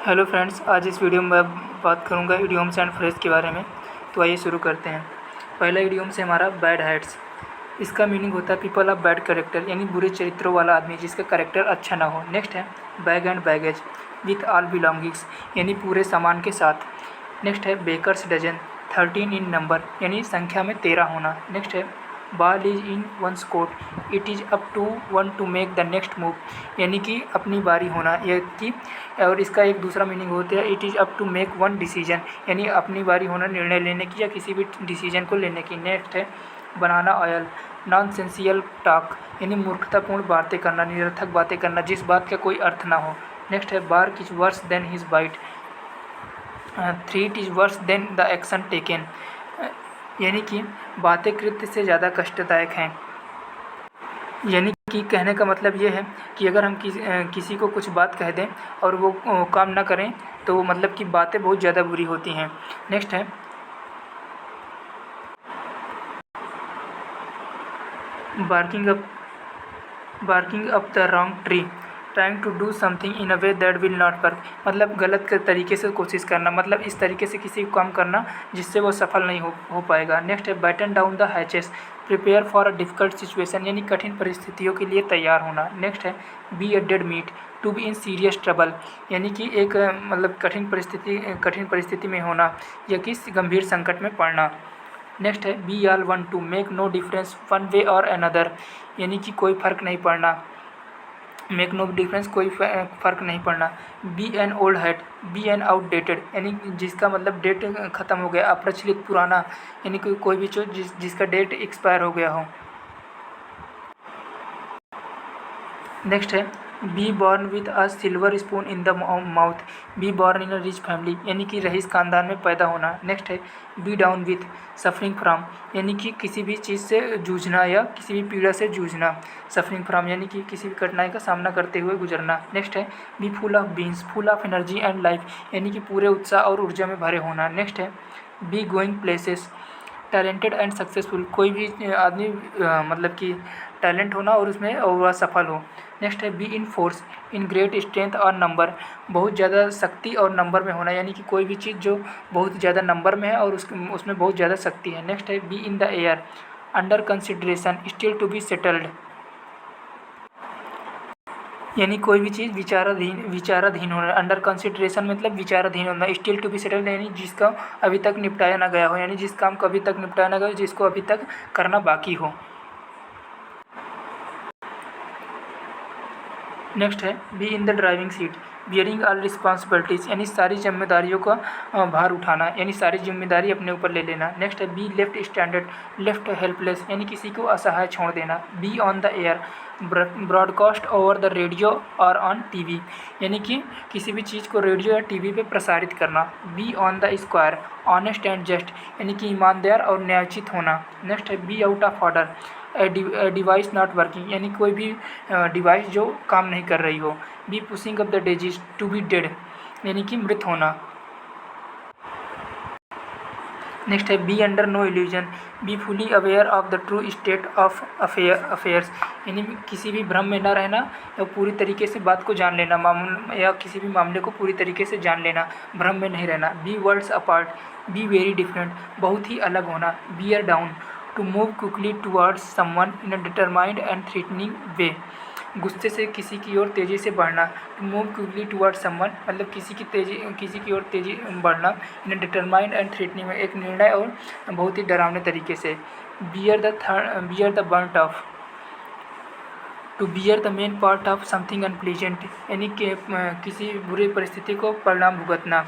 Hello friends, आज इस video में मैं बात करूंगा इडियम्स एंड फ्रेज के बारे में। तो आइए शुरू करते हैं। पहला इडियम से हमारा बैड हैट्स। इसका मीनिंग होता है पीपल ऑफ बैड करेक्टर, यानी बुरे चरित्रों वाला आदमी जिसका करेक्टर अच्छा ना हो। नेक्स्ट है bag and baggage with all belongings, यानी पूरे सामान के साथ। नेक्स्ट है बेकर्स डजन 13 इन नंबर, यानी संख्या में 13 होना। नेक्स्ट है ball is in one's court, it is up to one to make the next move, यानी कि अपनी बारी होना यह कि। और इसका एक दूसरा मीनिंग होता है it is up to make one decision, यानी अपनी बारी होना निर्णय लेने की या किसी भी डिसीजन को लेने की। नेक्स्ट है बनाना ऑयल नॉनसेंसियल टॉक, यानी मूर्खतापूर्ण बातें करना, निरर्थक बातें करना जिस बात का कोई अर्थ ना हो। नेक्स्ट है bark is worse than his bite, threat is worse than the action taken, यानी कि बातें कृत्य से ज़्यादा कष्टदायक हैं। यानी कि कहने का मतलब ये है कि अगर हम किसी को कुछ बात कह दें और वो काम ना करें तो मतलब कि बातें बहुत ज़्यादा बुरी होती हैं। नेक्स्ट है barking up the wrong tree, trying to do something in a way that will not work, मतलब गलत तरीके से कोशिश करना, मतलब इस तरीके से किसी काम करना जिससे वो सफल नहीं हो पाएगा। नेक्स्ट है batten down the hatches, prepare for a difficult situation, यानी कठिन परिस्थितियों के लिए तैयार होना। नेक्स्ट है be a dead meat, to be in serious trouble, यानी कि एक मतलब कठिन परिस्थिति में होना या किसी गंभीर संकट में पड़ना। नेक्स्ट है be all one to make no difference one way और अनदर, यानी कि कोई फ़र्क नहीं पड़ना, मेक नो डिफरेंस कोई फ़र्क नहीं पड़ना। Be an old hat, be an outdated, यानी जिसका मतलब डेट ख़त्म हो गया, अप्रचलित पुराना, यानी कि कोई भी चीज़ जिसका डेट एक्सपायर हो गया हो। नेक्स्ट है be born with a silver spoon in the mouth, be born in a rich family, यानी कि रईस खानदान में पैदा होना। नेक्स्ट है be down with suffering from, यानी कि किसी भी चीज़ से जूझना या किसी भी पीड़ा से जूझना। सफरिंग फ्राम यानी कि किसी भी कठिनाई का सामना करते हुए गुजरना। नेक्स्ट है be full of beans, full of energy and life, यानी कि पूरे उत्साह और ऊर्जा में भरे होना। नेक्स्ट है be going places, talented and successful, कोई भी आदमी मतलब कि टैलेंट होना और उसमें वह सफल हो। नेक्स्ट है be in force, in great strength और नंबर, बहुत ज़्यादा शक्ति और नंबर में होना, यानी कि कोई भी चीज़ जो बहुत ज़्यादा नंबर में है और उसमें बहुत ज़्यादा शक्ति है। नेक्स्ट है be in the air, under consideration, still to be settled, यानी कोई भी चीज़ विचाराधीन होना। अंडर कंसिडरेशन मतलब विचाराधीन होना। स्टिल टू बी सेटल्ड, यानी जिसका अभी तक निपटाया ना गया हो, यानी जिस काम को अभी तक निपटाया ना गया हो, जिसको अभी तक करना बाकी हो। नेक्स्ट है be in the driving seat, bearing all responsibilities, यानी सारी जिम्मेदारियों का भार उठाना, यानी सारी जिम्मेदारी अपने ऊपर ले लेना। नेक्स्ट है be left standard, left helpless, यानी किसी को असहाय छोड़ देना। Be on the air, broadcast over the radio और ऑन टीवी, यानी कि किसी भी चीज़ को रेडियो या टीवी पे प्रसारित करना। Be on the square, honest and just, यानी कि ईमानदार और न्यायोचित होना। नेक्स्ट है be out of order, device not working, यानी कोई भी डिवाइस जो काम नहीं कर रही हो। Be pushing up the daisies, to be dead, यानी कि मृत होना। नेक्स्ट है be under no illusion, be fully aware of the true state of affairs, यानी किसी भी भ्रम में न रहना या पूरी तरीके से बात को जान लेना, या किसी भी मामले को पूरी तरीके से जान लेना, भ्रम में नहीं रहना। Be worlds apart, be very different, बहुत ही अलग होना। Bear down, to move quickly towards someone in a determined and threatening way, गुस्से से किसी की ओर तेज़ी से बढ़ना। To move quickly towards someone मतलब किसी की ओर तेज़ी बढ़ना in a determined and threatening में, एक निर्णय और बहुत ही डरावने तरीके से। Bear the brunt of, to bear the main part of something unpleasant, यानी कि किसी बुरी परिस्थिति को परिणाम भुगतना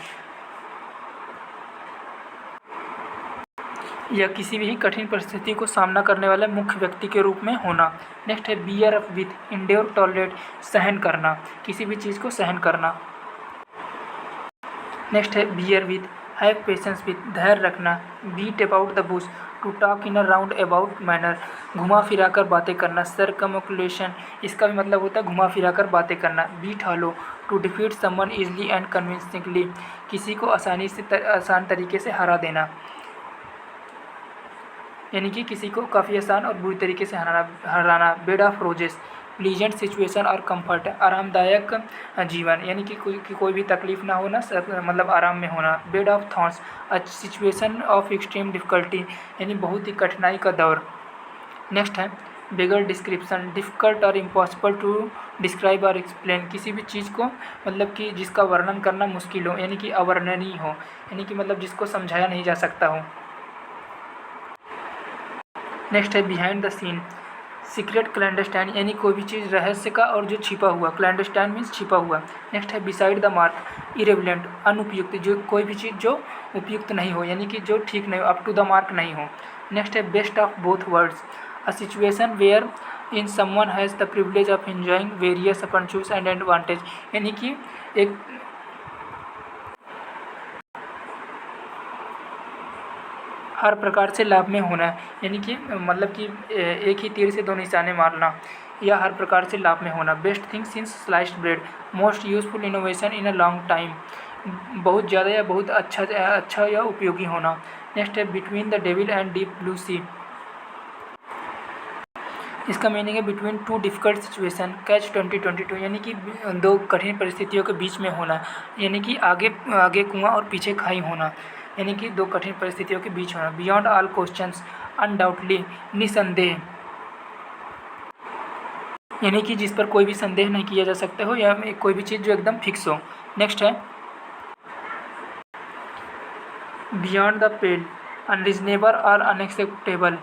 या किसी भी कठिन परिस्थिति को सामना करने वाले मुख्य व्यक्ति के रूप में होना। नेक्स्ट है beer up with, endure tolerate, सहन करना, किसी भी चीज़ को सहन करना। नेक्स्ट है bear with, have patience with, धैर्य रखना। Beat about the bush, to talk in a round about manner, घुमा फिरा कर बातें करना। सर्कमक्युलेशन, इसका भी मतलब होता है घुमा फिरा कर बातें करना। Beat hollow, to defeat someone easily and convincingly, किसी को आसान तरीके से हरा देना, यानी कि किसी को काफ़ी आसान और बुरी तरीके से हराना। Bed of roses, pleasant situation और कंफर्ट, आरामदायक जीवन, यानी कि कोई भी तकलीफ ना होना, मतलब आराम में होना। Bed of thoughts, situation of extreme difficulty, यानी बहुत ही कठिनाई का दौर। नेक्स्ट है बिगर डिस्क्रिप्शन, डिफ़िकल्ट और इम्पॉसिबल टू डिस्क्राइब और एक्सप्लेन, किसी भी चीज़ को मतलब कि जिसका वर्णन करना मुश्किल हो, यानी कि अवर्णनीय हो, यानी कि मतलब जिसको समझाया नहीं जा सकता हो। नेक्स्ट है behind the scene, secret clandestine, यानी कोई भी चीज़ रहस्य का और जो छिपा हुआ, क्लैंडस्टाइन मीन्स छिपा हुआ। नेक्स्ट है बिसाइड द मार्क, इरेविलेंट, अनुपयुक्त, जो कोई भी चीज़ जो उपयुक्त नहीं हो, यानी कि जो ठीक नहीं हो, अप टू द मार्क नहीं हो। नेक्स्ट है best of both worlds, a situation where in someone has the privilege of enjoying various opportunities and advantage, यानी कि एक हर प्रकार से लाभ में होना, यानी कि मतलब कि एक ही तीर से दो निशाने मारना, या हर प्रकार से लाभ में होना। Best thing since sliced bread, most useful innovation in a long time, बहुत ज़्यादा या बहुत अच्छा या उपयोगी होना। नेक्स्ट है between the devil and deep blue sea, इसका मीनिंग है between two difficult situation, catch 2022, यानी कि दो कठिन परिस्थितियों के बीच में होना, यानी कि आगे कुआं और पीछे खाई होना, यानी कि दो कठिन परिस्थितियों के बीच होना। बियॉन्ड ऑल क्वेश्चंस, अनडाउटली, निसंदेह, यानी कि जिस पर कोई भी संदेह नहीं किया जा सकता हो, या कोई भी चीज़ जो एकदम फिक्स हो। नेक्स्ट है बियॉन्ड द पेल, अनरीजनेबल और अनएक्सेप्टेबल,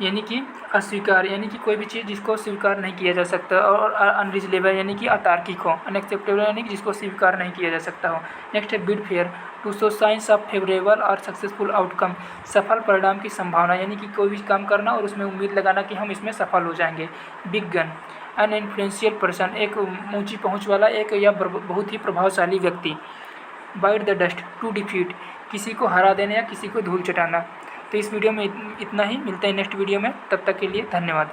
यानी कि अस्वीकार, यानी कि कोई भी चीज़ जिसको स्वीकार नहीं किया जा सकता, और अनरीजनेबल यानी कि अतार्किक हो, अनएक्सेप्टेबल यानी कि जिसको स्वीकार नहीं किया जा सकता हो। नेक्स्ट है bid fair, to show signs of favourable और सक्सेसफुल आउटकम, सफल परिणाम की संभावना, यानी कि कोई भी काम करना और उसमें उम्मीद लगाना कि हम इसमें सफल हो जाएंगे। Big gun, an influential person, एक ऊंची पहुंच वाला एक या बहुत ही प्रभावशाली व्यक्ति। Bite the dust, to defeat, किसी को हरा देना या किसी को धूल चटाना। तो इस वीडियो में इतना ही, मिलते हैं नेक्स्ट वीडियो में, तब तक के लिए धन्यवाद।